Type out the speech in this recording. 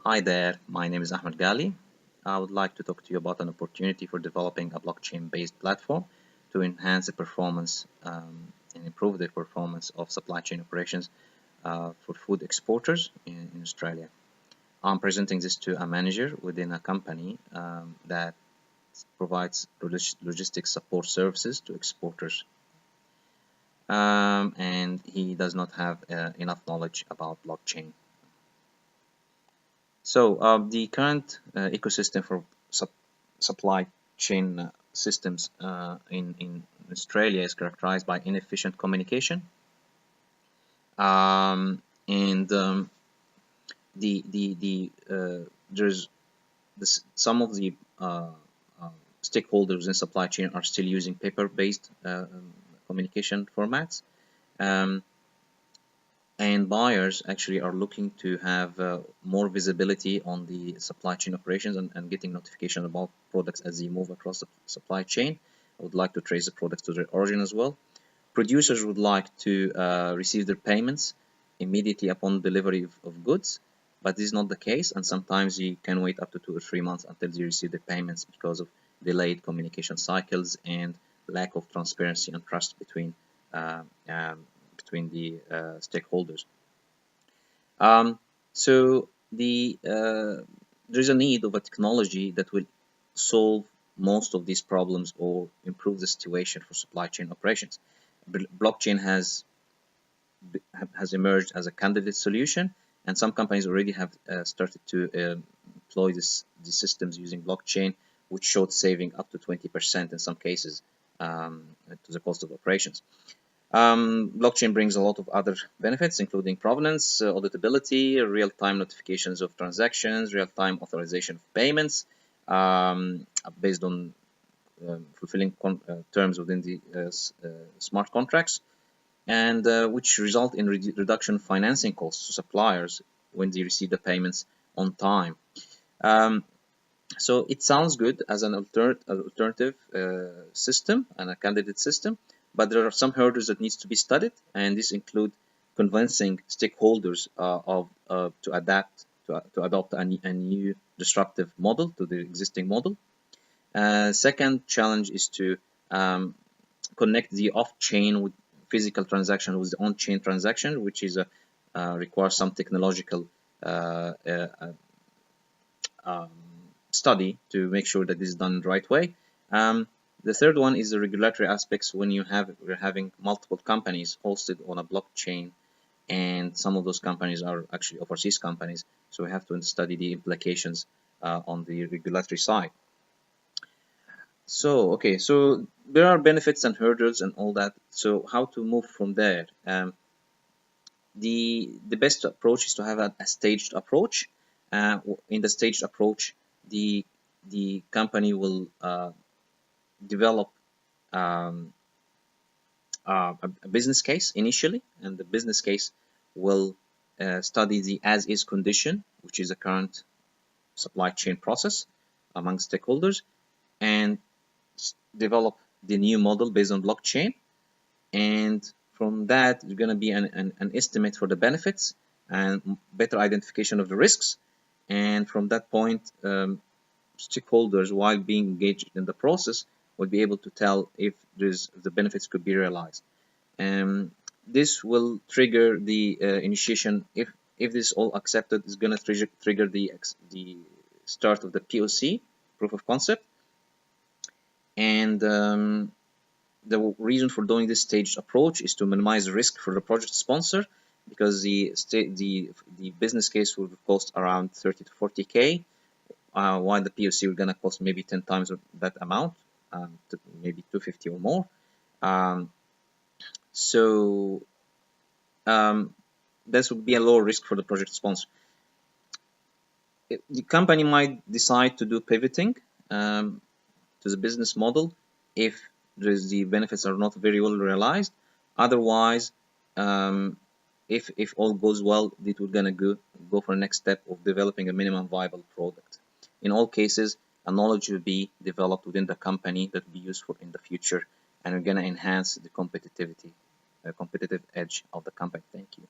Hi there, my name is Ahmed Ghaly. I would like to talk to you about an opportunity for developing a blockchain-based platform to enhance the performance and improve the performance of supply chain operations for food exporters in Australia. I'm presenting this to a manager within a company that provides logistics support services to exporters, and he does not have enough knowledge about blockchain. So the current ecosystem for supply chain systems in Australia is characterized by inefficient communication, and there's some of the stakeholders in supply chain are still using paper-based communication formats. Um, and buyers actually are looking to have more visibility on the supply chain operations and getting notification about products as they move across the supply chain. I would like to trace the products to their origin as well. Producers would like to receive their payments immediately upon delivery of goods, but this is not the case, and sometimes you can wait up to 2 or 3 months until you receive the payments because of delayed communication cycles and lack of transparency and trust between uh, um, the stakeholders. So there is a need of a technology that will solve most of these problems or improve the situation for supply chain operations. Blockchain has emerged as a candidate solution, and some companies already have started to employ these systems using blockchain, which showed saving up to 20% in some cases to the cost of operations. Blockchain brings a lot of other benefits, including provenance, auditability, real-time notifications of transactions, real-time authorization of payments based on fulfilling terms within the smart contracts, and which result in reduction of financing costs to suppliers when they receive the payments on time. Um, so it sounds good as an alternative system and a candidate system, but there are some hurdles that needs to be studied, and these include convincing stakeholders to adopt a new disruptive model to the existing model. Second challenge is to connect the off-chain with physical transaction with the on-chain transaction, which is requires some technological um, study to make sure that this is done the right way. The third one is the regulatory aspects. When we're having multiple companies hosted on a blockchain, and some of those companies are actually overseas companies, so we have to study the implications on the regulatory side. So okay, so there are benefits and hurdles and all that. So how to move from there? The best approach is to have a staged approach. In the staged approach, the company will develop um, a business case initially, and the business case will study the as-is condition, which is the current supply chain process among stakeholders, and develop the new model based on blockchain. And from that, there's going to be an estimate for the benefits and better identification of the risks. And from that point, stakeholders, while being engaged in the process, will be able to tell if the benefits could be realized. This will trigger the initiation. If this is all accepted, it's going to trigger the start of the POC, proof of concept. And the reason for doing this staged approach is to minimize risk for the project sponsor, because the business case will cost around 30 to 40K, while the POC will gonna cost maybe 10 times that amount, to maybe 250 or more. So this would be a low risk for the project sponsor. The company might decide to do pivoting to the business model if the benefits are not very well realized. Otherwise, if all goes well, it will gonna go for the next step of developing a minimum viable product. In all cases, a knowledge will be developed within the company that will be useful in the future, and we're gonna enhance the competitive edge of the company. Thank you.